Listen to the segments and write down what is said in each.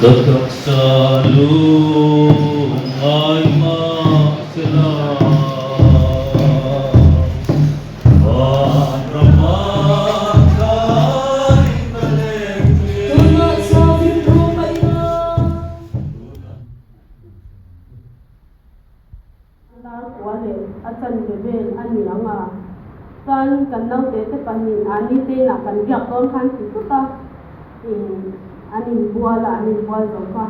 Letak salung ai masalah kan nau te panin ani te na kan biak ton khan ti tu ta ani buala ani bual zo ka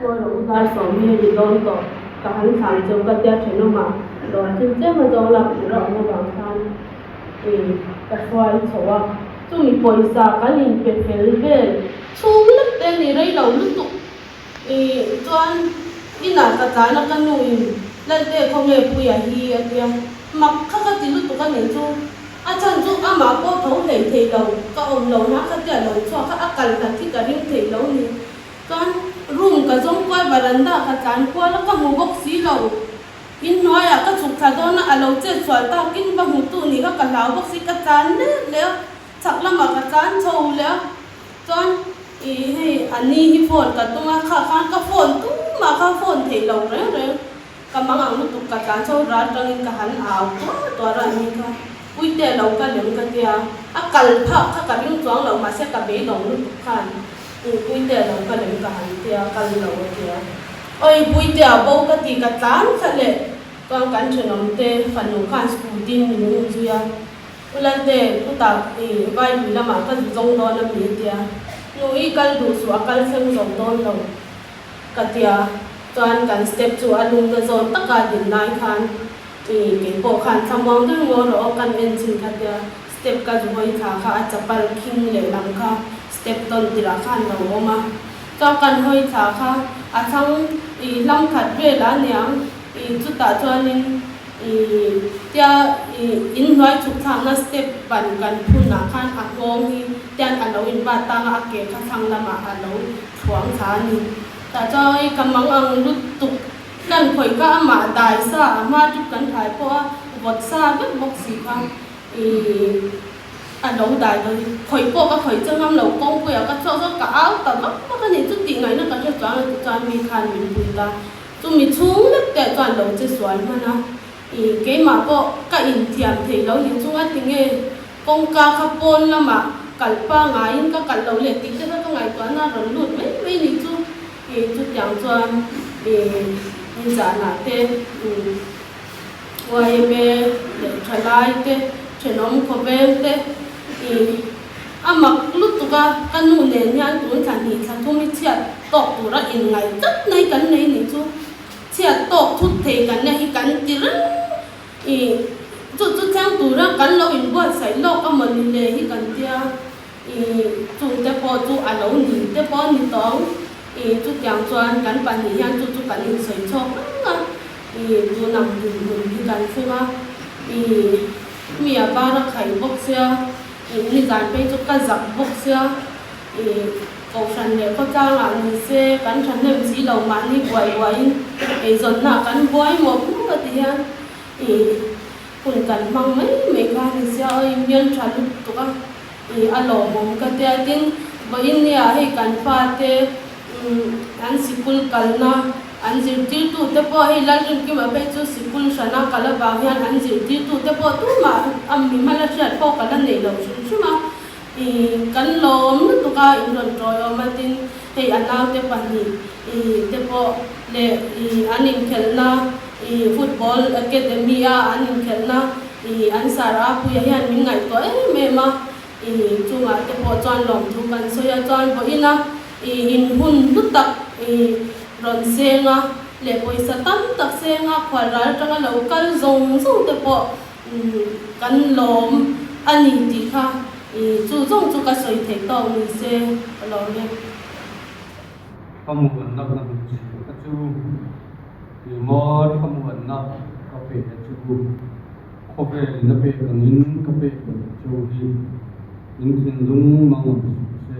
to ro udar so me ri don to ka han san jo ka tia theno ma do chen che ma jo la pu ro ma bang khan ka swai chowa chu mi poisa kan in pe fel ve chung lek te ni rei lo lu tu chuan ina ka ta na kan nu in la te khong e pu ya hi a tia mak kha ka ti lu tu ka nei chu chân chú mà có thấu thể đầu có ông lầu nó cái đầu cho các cần thật thì cả riêng thể đầu này con room cả giống quay baranda cả chán qua nó có một bốc xí lầu in nói à các chục thằng đó nó lầu chơi xoài tao kinh bằng một tu này các cả lão bốc xí cả chán đấy léo chắc là mà cả chán trâu léo con hay anh đi phone cả tung khá khá các phone tu mà các phone thể đầu đấy rồi cả mang ăn lúc cả chán trâu ra trong cả hắn ảo quá ra như thế vui tệ lâu cả lượng cái tia cần phao các cái những chỗ lâu mà sẽ cả bể đồng lúc khan vui tệ lâu cả lượng cả hàng tia cần lâu tia ôi vui tệ bao cái tia cái chán thật lệ con cảnh chuyện ông tệ phần nông khan school tin những gì à lần tệ chúng ta vài người làm cái giống đó là gì tia nuôi cái đủ số cái xem giống đó lâu cái tia toàn cảnh step chu alung cái zone tất cả điểm này khan cái bộ khăn tham vọng tới ngô rồi căn bên trên cái step cái rồi thà khá chapal king lệ làm khá step tôn tira khăn rồi mà cho căn hơi thà khá thằng lâm khát về là nhàng chút ta cho nên tia in nói chụp thằng nó step bàn căn phun là khăn ngon thì tia anh đâu in ba tang cái thằng là mà anh đâu thoáng khá ni ta cho cầm măng ăn lúc tụcกันข่อยก็มาตายซะมาจุกันถ่ายเพราะว่าวัดซาแบบบอกสิค่ะอันเราตายเลยข่อยก็ข่อยจะนำเรากองไปก็ชอบก็เอาแต่ว่าก็นี่จุดติงไงนะก็จะจวนมีคันมีบุญตาจุมีชุ่มเล็กแต่จวนเราจะสวยมันนะเกี่ยมาก็อินเทียมที่เราเห็นช่วงที่ไงกองกาขบวนละมากัลป้าไงก็กัลเราเล็กติดแต่ก็ไงตัวน่าร้อนรุ่นไม่นี่จุจุดอย่างจวนนี่จานาเตวายเมทลายเตเชนอมขบเบลเตมักลุตุกะกันนู่นเนี่ยยันตุนขันหิขันทุ่มเชียตกตัวละอินไงจัดในกันในนี่จูเชียตกทุกเทกันเนี่ยกันจิรันจุดแจ้งตัวละกันเราอินว่าใส่โลกก็มันเลยที่กันเดียจูเตปอจูอันเราหนีเตปอหนีต้องจุดอย่างจวนกันปันนี้ยังจุดกันอินใส่ชอบจูนำดูที่กันใช่ไหมมีอาบ้าระไข่บกเสียนี่การไปจุดกันจับบกเสียเขาฉันเนี่ยเขาจ้างงานเสียกันฉันเนี่ยสีเหล่ามันนี่บ่อยจนหน้ากันบ่อยหมดก็ที่ฮะคุณกันมั่งไม่การเสียมีนฉันตัวก็อารมณ์ผมก็เตี้ยดิ้งบ่อินเนี่ยให้กันฟาเตอันสิคุลกันนะอันจิตที่ตัวเตปอให้ลันจุดมาไปจุดสิคุลชนะกันละบางอย่างอันจิตที่ตัวเตปอตัวมามีมาละเชื่อพอกันละเนี่ยเราใช่ไหมกันลมตัวก็อินรอนจอยมาตินให้อันนั้นเตปนี่เตปอเลอันนี้เขลนะฟุตบอลอะคาเดมีอันนี้เขลนะอันสาระผู้ใหญ่อันมีไงตัวเมมาจุงอาเตปอจอนลมทุกันโซยจอนบ่อินะอินหุ่นลุตักรอนเซงะเล็บไว้สตันตักเซงะขวานร้ายจังเรากันซงเตปอกันลมอันนี้ดีค่ะจูจงจูกระสวยเทตองนี่เซเราเนี่ยข้อมูลนักนำจูกระจูหรือมอดข้อมูลนักกาแฟจูกาแฟนับเป็นงินกาแฟจูดียิงสินลุงมังเซ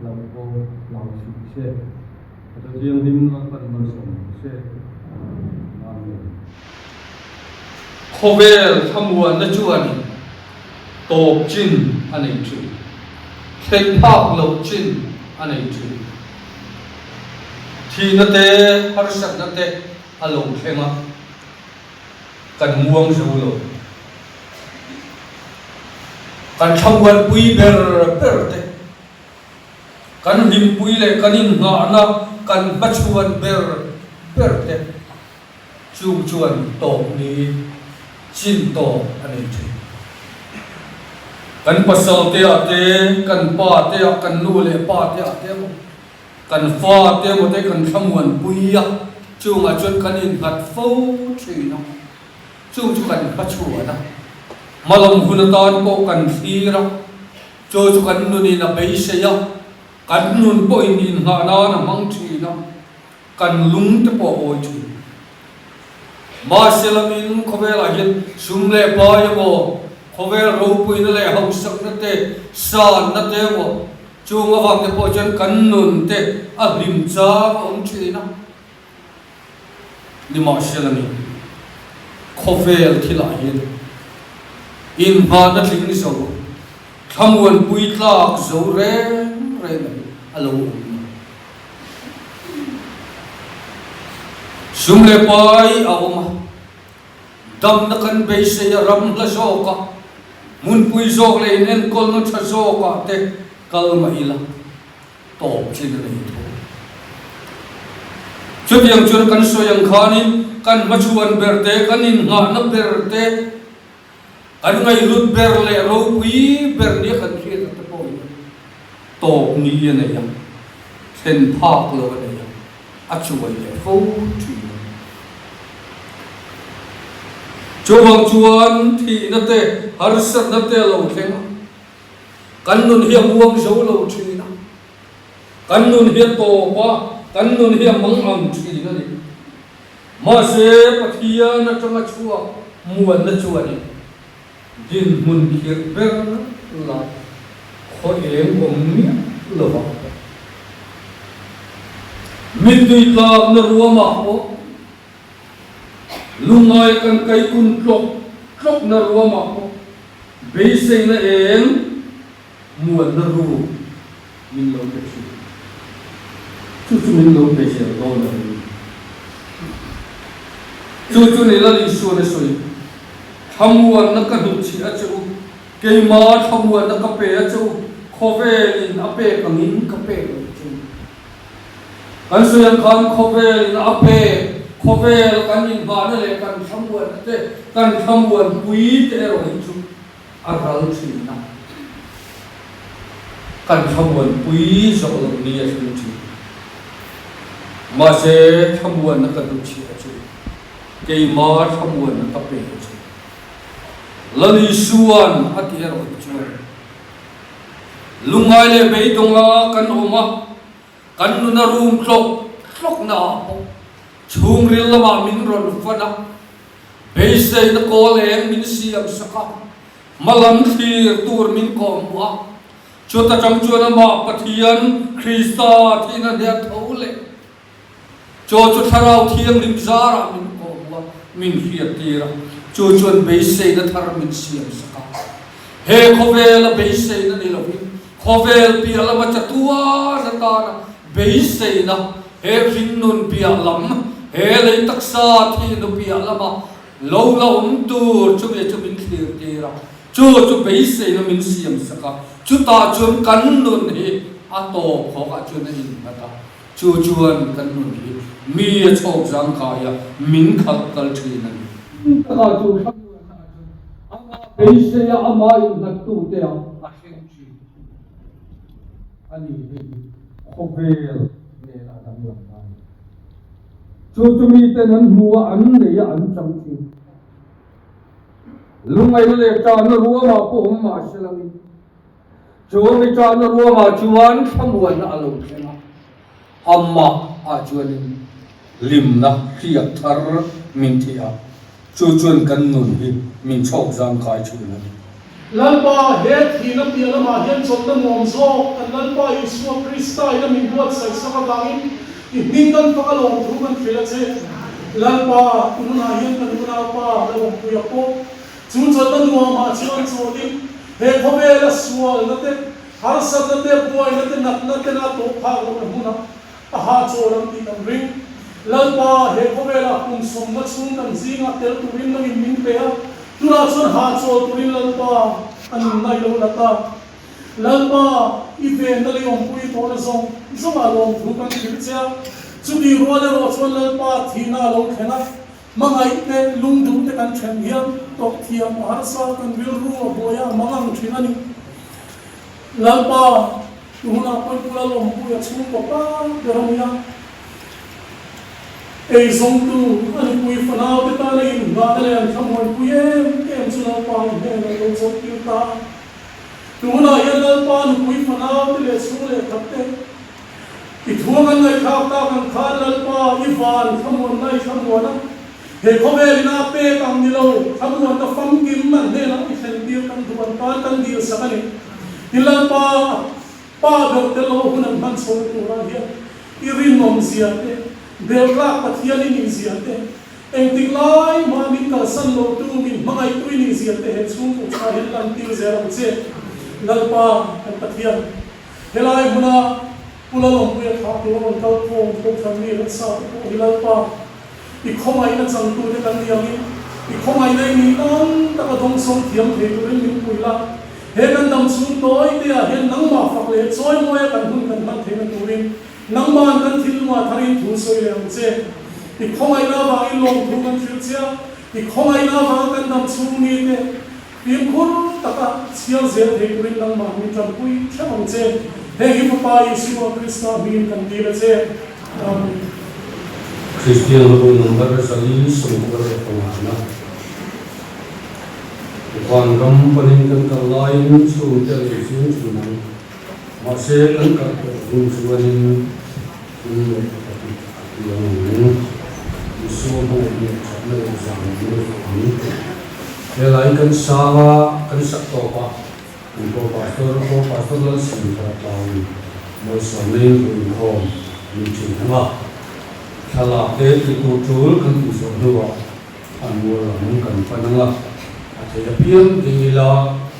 เราโบเราสุเซแต่เรื่องที่มันเป็นมันสมเซโคเวลทำวันนั้นจวนตกจินอันนี้จูเทพภาพลบจินอันนี้จู thi na te har sat na te alo thenga kan muang zo lo kan thangwan pui ber te kan him pui le kan in nga na kan bachuan ber te chung chuan to ni chin to ani thi kan pasal te ate kan pa te kan nu le pa te ate kan fa te mo te kan thangwan pui ya chung a chon kan in hat fo thi no chung chu kan bachuan na malam hunatan ko kan thira cho chu kan nu ni na bei se ya kan nun po in ha na mang thi na kan lung te po oi chu ma selamin khobela hin sumle pa ya mo khobel ro pui na le hau sak na te san na te mo chung awang te po chen kan nun te a lim cha ong chi na ni ma selamin khobel thila hin in ha na thing ni so thamwan pui tlak zo re alo sumle pai a oma dam na kan be se ya ram la zo ka mun pui zo le nen kol no tha zo ka te kal ma ila to chin le to chu yang chun kan so yang khanin kan machuan berte kan in nga na berte kan ngai lut ber le ro pui ber ni kan thia ta po to ni ya ne ya sen phak lo ne ya a chuai le fo chi chuang chuan thi na te har sat na te lo thleng kan nun hi muang zo lo thi na kan nun hi to pa kan nun hi mang am thi na ni ma se pathia na tanga chua muan na chuan ni din mun khir ber la kho em om mi lo ba min dui la na ruama ko lungai kan kai kun tlok na ruama ko be se na em muan na ru min lo te chu min lo te se lo na chu ni la li su na soi thamwan na ka du chi a chu ke ma thamwan na ka pe a chu khovel in ape kangin ka pe chu kan su yang khan khovel in ape khovel kan in ba na le kan thamwan te kan thamwan pui te ro hi chu a ral chi na kan thamwan pui zo lo ni a chu ma se thamwan na ka du chi a chu ke ma thamwan na ka pe chu lali suan ati ero chu lungai le bei donga kan oma kan nu na room clock na po chung ril lama min ron fana bei se na ko le min siam saka malam thir tur min kom wa chota chang chuan ma pathian krista thina dia thole cho tharau thiam lim zara min kom wa min hiat tira chu chuan be se na thar min siam saka he khovel be se na ni lo khovel pi ala ma chatua na ta na be se na he rin nun pi alam he le taksa thi no pi ala ma lo tu chu min clear tira chu be se na min siam saka chu ta chuan kan nun hi a to kho ka chu na in ta chu chuan kan nun hi mi chok jang ka ya min khal kal thi na ta chu ama beise ya ama in na tu te a hen chi ani he khovel ne la dam lam ta chu mi te nan huwa an ne ya an cham chi lungai le ta na ruwa ma po ma shalami chu mi ta na ruwa ma chuan thamwan na alo thena amma a chuan lim na khiak thar min thia chu chuan kan nun hi min chok jang khai chu na lalpa he thina piala ma hian chom na mom zo kan lalpa Yesu Krista ina min buat sai saka gangin ning kan pa kalong thu kan phela che lalpa ununa hian kan una pa lo puya ko chu chon na nuwa ma chuan choli he khobela sual na te har sa na te boy na te nak na te na to pha lo na huna aha choram ti kan ring lalpa he khovela kum somma chung kan zinga tel turin nang min pe a tura chon ha cho turin lalpa an nai lo lata lalpa ive na le om pui to na zong zoma long thu kan thil cha chu di ro le ro chon lalpa thina lo khena mangai te lung dung te kan chen hiam tok thiam har sa kan vil ru boya mangang thina ni lalpa tuna poi pula lo pu ya chung ko pa deramya ei zong tu ani pui fanao te ta le in ga le an thamoi pu ye kem chu lalpa he na lo zo ki ta tuna ya lalpa nu pui fanao te le chu le thap te ki thuang ngai khao ta kan kha lalpa i van thamon nai thamon na he khobe na pe kam ni lo thamon ta fam kim man ne na i sen dir kan duan pa kan dir samani lalpa pa do te lo hunan man so tu ra hi irin nom zia te devra pathian ni zia te eng tik lai ma min kal san lo tu min mangai tu ni zia te he chung ku cha hin lan ti zera che lalpa an pathian helai huna pula long pu kha tu on kal phong ko tham ni ra sa ko lalpa i khomai na chang tu te kan diang i khomai nei ni nan ta ka dong song thiam the tu rin min puila he kan dam chung toi te a hen nang ma fak le choi moya kan hun kan man the na turin nang man kan thil ma tharin thu soi le che i khomai na ba i long thu kan thil chia i khomai na ba kan dam chung ni te pim khur taka chial zel the turin nang ma mi tram pui thamang che he hi pa Yesu Krista min kan ti le che Christian lo number sali sumber pengana Tuhan ram paling kan lain su dari sini sunang masih kan kan suanin yang isu boleh cakap zaman ini lain kan sawa kan saktopa untuk pastor lah singkat tahun musuhin untuk mencintai kalau itu tutul kan isu dua anwar kan panang Saya pian tinggilah.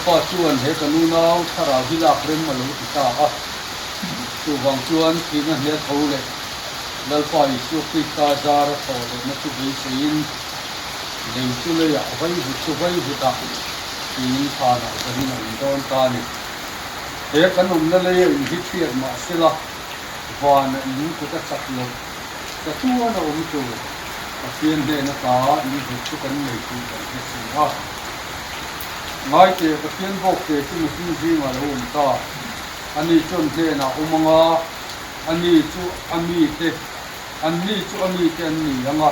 pa chuan he kanu nau thara hilak rem malu ta a tu wang chuan thina hne thole lalpa isu krista zar thole na tu bi sein dei chu le ya vai hu ta tin tha na kan na don ta ni he kanum na le hi thiat ma sila van lu ku ta sak lo ta tu na tu a pian de na ta ni hu chu kan nei tu kan he si ha ngai te ka pian bok te chu mu ji ma lo ta ani chon te na umanga ani chu ami te ani ni anga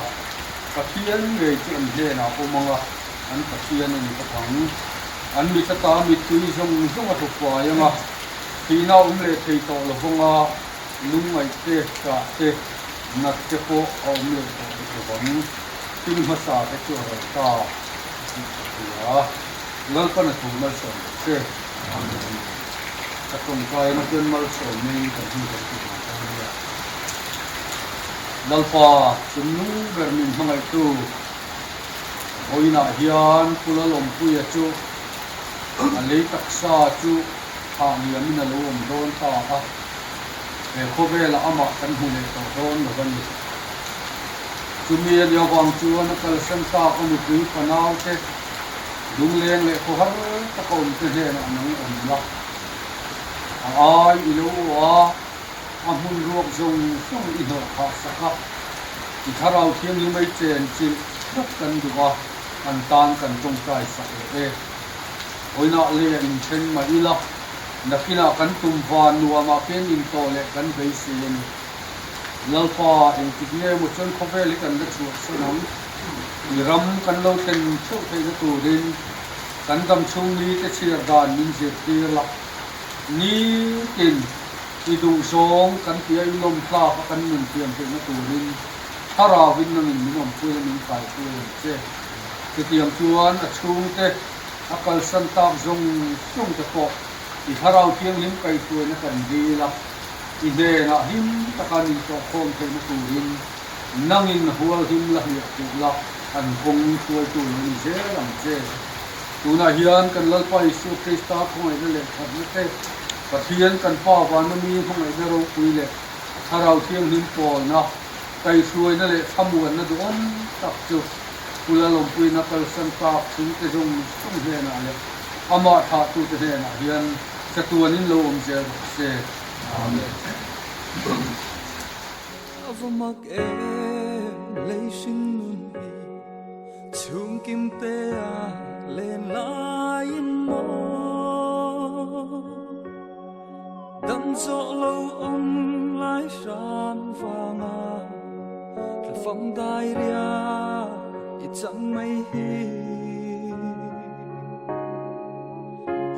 ka pian nge chu an te na umanga an ka pian ni ka thang an mi ta ta mi tu jong a thu kwa yanga tina le thei to lo honga lung mai te ka te na te ko le to bang tin ma sa te chu ra ta ya lal pa na tu mal so se ka tong kai na ken mal so ni ka hi ka ti ya lal pa chunu ber min mangai tu hoina hian pula lom pu ya chu alei taksa chu ha ni amina lo om don ta a e khobela ama kan hu le to don lo ban ni chu mi ya wang chu na kal san ta ko ni pu panau te dung leng le ko har ta ko ni te na nang om la ai ilu a amun ruok zong song i no kha saka ti tharau thiam ni mai chen chi thak kan duwa an tan kan tong kai sa e oina le in chen ma ila nakina kan tum van nuwa ma ken in to le kan bei sin lalpa in tigne mo chon khobel kan le chu sonam ram kan lo ten chu te tu din kan dam chung ni te chir dan min je ti la ni tin i du song kan ti ai lom tla kan min tiam te na tu din thara win na min nom chu min kai tu che ti tiam chuan a chung te akal san tak zong chung te ko i harau thiang lim kai tu na kan di la i de na him takan in to khom te na tu din nangin hual him la hi tu la an kong tu tu ni je lam je tu na hian kan lalpa isu krista khoi le khat ni te pathian kan pa wa na mi khoi na ro pui le harau thiang lim pol na kai suai na le thamuan na don tak chu pula lom pui na kal san ta chung te jong chung he na le ama tha tu te he na hian cha tuanin lo om je se amen avamak leishin nun hi chung kim te a len lai mo dam zo lo om lai shan vanga la phong dai ria i chẳng mai hi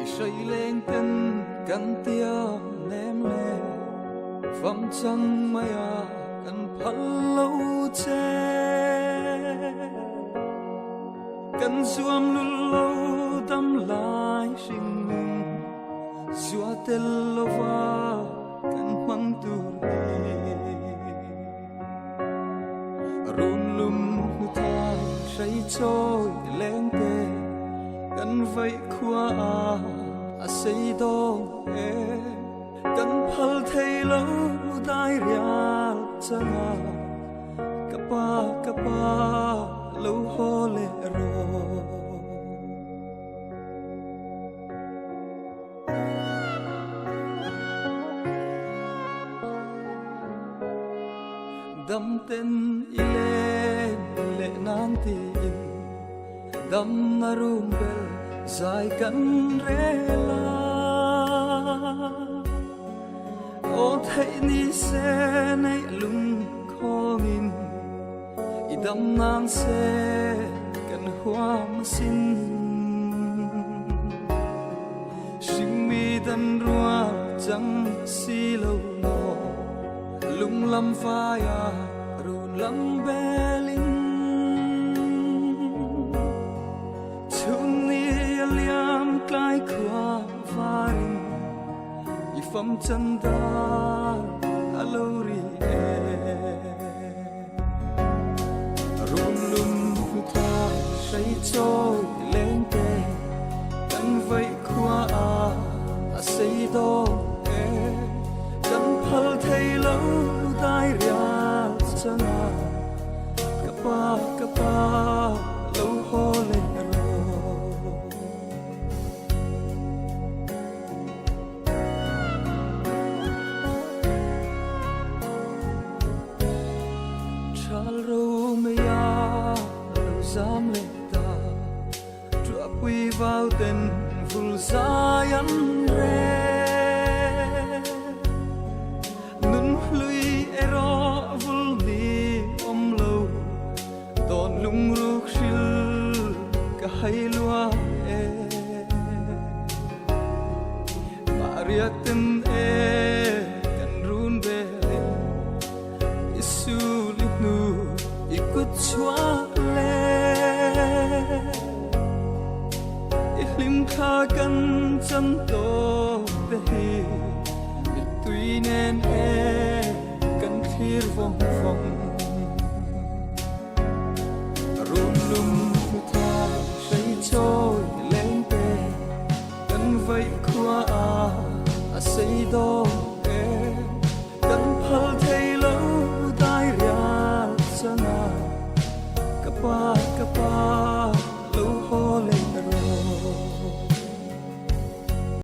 i say lên tên căn tia ném lệ phẩm chẳng mai à căn phật lâu che căn zuam lu lâu tâm lại sinh mừng zua tel lova căn mang tu run lum nu thai say trôi lên tê căn vẫy khoa à say đong e căn phal thay lâu tai rial changa kapa lâu ho le ro đâm tên ile nan tin đâm na rum bel dài căn rela ô thấy ni se nay lung khongin i đâm nan se căn hoa sin sim mi dan rua chẳng si lâu no lung lam phaya run lam belin chung ni liam klai khwa varin i fam chanda alori run lum thai say trôi lên te căn vẫy xây đô cần phật thầy lâu tai ra chân kapa lâu ho lên Chalo maya zam leta Trua quy vào tên vul zayan re Nun lui ero vul ni lâu Ton lung ruk shil ka hay lua Maria tin kan run be Isu nu ikut chua le Ilim kha kan chân to be hi Tuy nên kan khir vong vong Rum lum tha say cho